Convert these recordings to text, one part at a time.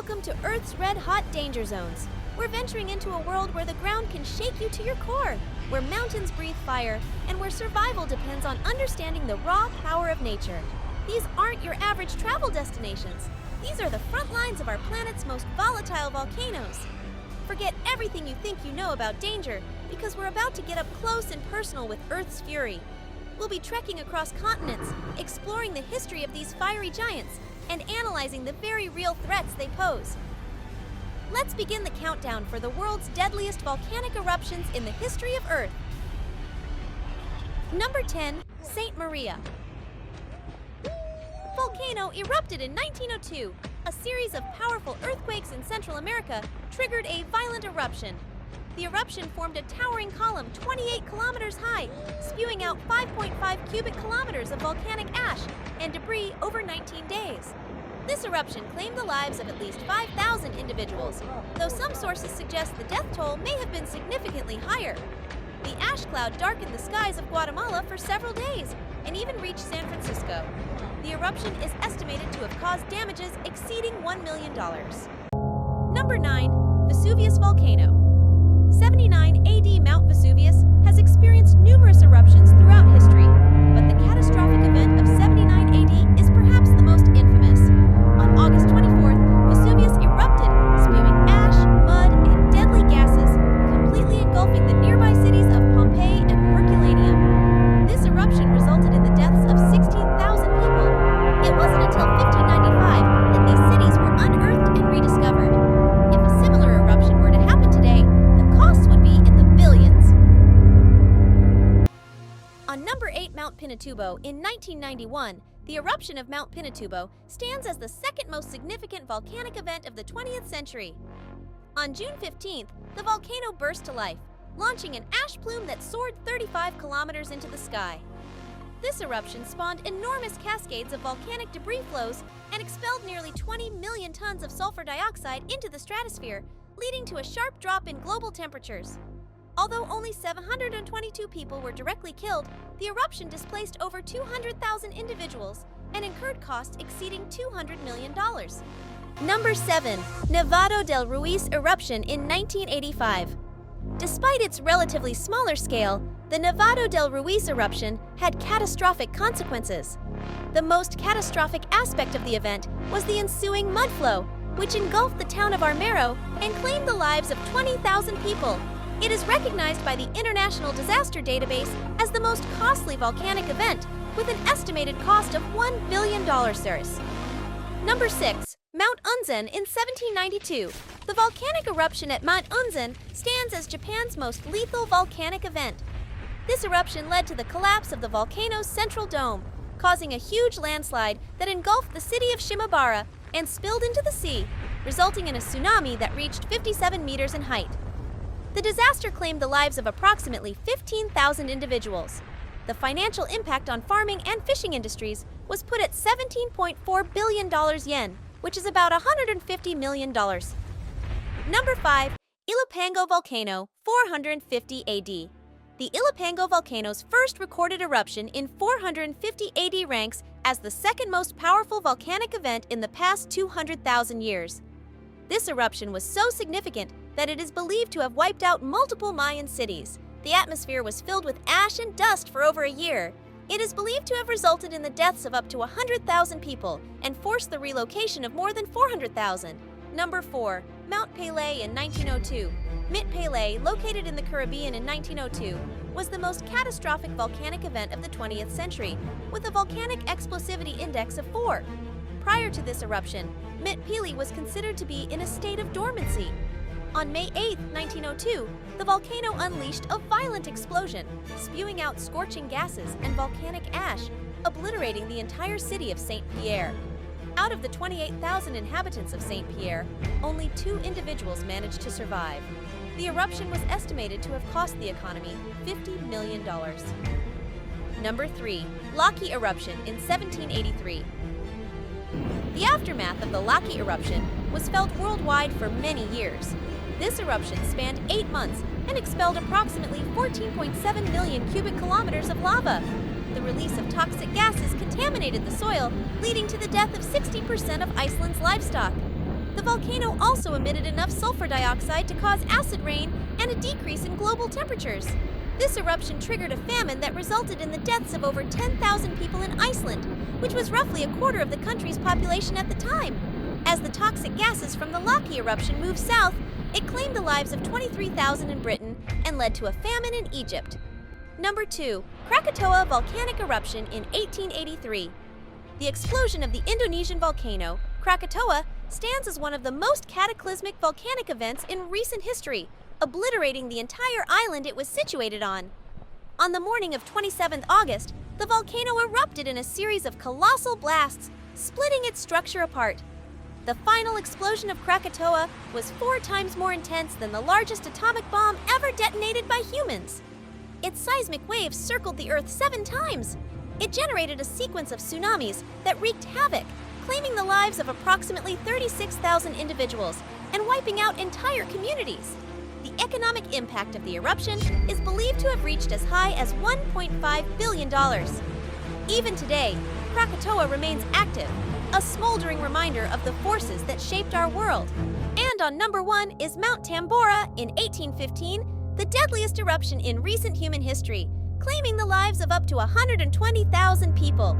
Welcome to Earth's red-hot danger zones. We're venturing into a world where the ground can shake you to your core, where mountains breathe fire, and where survival depends on understanding the raw power of nature. These aren't your average travel destinations. These are the front lines of our planet's most volatile volcanoes. Forget everything you think you know about danger, because we're about to get up close and personal with Earth's fury. We'll be trekking across continents, exploring the history of these fiery giants, and analyzing the very real threats they pose. Let's begin the countdown for the world's deadliest volcanic eruptions in the history of Earth. Number 10. St. Maria. Volcano erupted in 1902. A series of powerful earthquakes in Central America triggered a violent eruption. The eruption formed a towering column 28 kilometers high, spewing out 5.5 cubic kilometers of volcanic ash and debris over 19 days. This eruption claimed the lives of at least 5,000 individuals, though some sources suggest the death toll may have been significantly higher. The ash cloud darkened the skies of Guatemala for several days and even reached San Francisco. The eruption is estimated to have caused damages exceeding $1 million. Number 9. Vesuvius Volcano. 79 AD Mount Vesuvius has experienced numerous eruptions throughout history, but the catastrophic event of 79 AD is perhaps the most infamous. On August 24th, Vesuvius erupted, spewing ash, mud, and deadly gases, completely engulfing the nearby cities of Pompeii and Herculaneum. This eruption resulted in the deaths of 16,000 people. It wasn't until 1595 that these cities were unearthed and rediscovered. If a similar eruption were to happen today, would be in the billions. On number 8, Mount Pinatubo, in 1991, the eruption of Mount Pinatubo stands as the second most significant volcanic event of the 20th century. On June 15th, the volcano burst to life, launching an ash plume that soared 35 kilometers into the sky. This eruption spawned enormous cascades of volcanic debris flows and expelled nearly 20 million tons of sulfur dioxide into the stratosphere, leading to a sharp drop in global temperatures. Although only 722 people were directly killed, the eruption displaced over 200,000 individuals and incurred costs exceeding $200 million. Number 7. Nevado del Ruiz Eruption in 1985. Despite its relatively smaller scale, the Nevado del Ruiz eruption had catastrophic consequences. The most catastrophic aspect of the event was the ensuing mud flow, which engulfed the town of Armero and claimed the lives of 20,000 people. It is recognized by the International Disaster Database as the most costly volcanic event, with an estimated cost of $1 billion. Number 6. Mount Unzen in 1792. The volcanic eruption at Mount Unzen stands as Japan's most lethal volcanic event. This eruption led to the collapse of the volcano's central dome, causing a huge landslide that engulfed the city of Shimabara and spilled into the sea, resulting in a tsunami that reached 57 meters in height. The disaster claimed the lives of approximately 15,000 individuals. The financial impact on farming and fishing industries was put at $17.4 billion yen, which is about $150 million. Number 5. Ilopango Volcano, 450 AD. The Ilopango volcano's first recorded eruption in 450 AD ranks as the second most powerful volcanic event in the past 200,000 years. This eruption was so significant that it is believed to have wiped out multiple Mayan cities. The atmosphere was filled with ash and dust for over a year. It is believed to have resulted in the deaths of up to 100,000 people and forced the relocation of more than 400,000. Number 4. Mount Pelée in 1902. Mount Pelée, located in the Caribbean in 1902, was the most catastrophic volcanic event of the 20th century, with a volcanic explosivity index of 4. Prior to this eruption, Mount Pelée was considered to be in a state of dormancy. On May 8, 1902, the volcano unleashed a violent explosion, spewing out scorching gases and volcanic ash, obliterating the entire city of Saint Pierre. Out of the 28,000 inhabitants of Saint Pierre, only 2 individuals managed to survive. The eruption was estimated to have cost the economy $50 million. Number 3. Laki Eruption in 1783. The aftermath of the Laki eruption was felt worldwide for many years. This eruption spanned 8 months and expelled approximately 14.7 million cubic kilometers of lava. The release of toxic gases contaminated the soil, leading to the death of 60% of Iceland's livestock. the volcano also emitted enough sulfur dioxide to cause acid rain and a decrease in global temperatures. This eruption triggered a famine that resulted in the deaths of over 10,000 people in Iceland, which was roughly a quarter of the country's population at the time. As the toxic gases from the Laki eruption moved south, it claimed the lives of 23,000 in Britain and led to a famine in Egypt. Number 2. Krakatoa volcanic eruption in 1883. The explosion of the Indonesian volcano, Krakatoa, stands as one of the most cataclysmic volcanic events in recent history, obliterating the entire island it was situated on. On the morning of 27 August, the volcano erupted in a series of colossal blasts, splitting its structure apart. The final explosion of Krakatoa was 4 times more intense than the largest atomic bomb ever detonated by humans. Its seismic waves circled the Earth 7 times. It generated a sequence of tsunamis that wreaked havoc, claiming the lives of approximately 36,000 individuals and wiping out entire communities. The economic impact of the eruption is believed to have reached as high as $1.5 billion. Even today, Krakatoa remains active, a smoldering reminder of the forces that shaped our world. And on number 1 is Mount Tambora in 1815, the deadliest eruption in recent human history, claiming the lives of up to 120,000 people.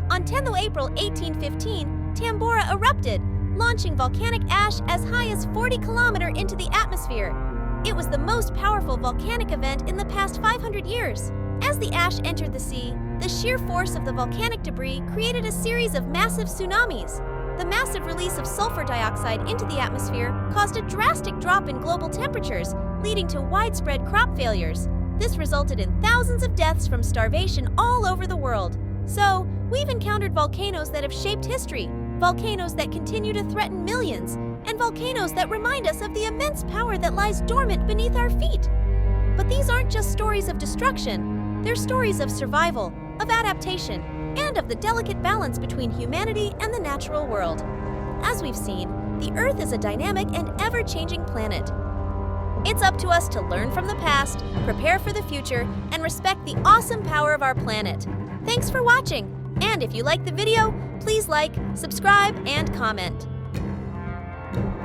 On 10th April 1815, Tambora erupted, launching volcanic ash as high as 40 kilometers into the atmosphere. It was the most powerful volcanic event in the past 500 years. As the ash entered the sea, the sheer force of the volcanic debris created a series of massive tsunamis. The massive release of sulfur dioxide into the atmosphere caused a drastic drop in global temperatures, leading to widespread crop failures. This resulted in thousands of deaths from starvation all over the world. So, we've encountered volcanoes that have shaped history, volcanoes that continue to threaten millions, and volcanoes that remind us of the immense power that lies dormant beneath our feet. But these aren't just stories of destruction. They're stories of survival, of adaptation, and of the delicate balance between humanity and the natural world. As we've seen, the Earth is a dynamic and ever-changing planet. It's up to us to learn from the past, prepare for the future, and respect the awesome power of our planet. Thanks for watching, and if you liked the video, please like, subscribe, and comment.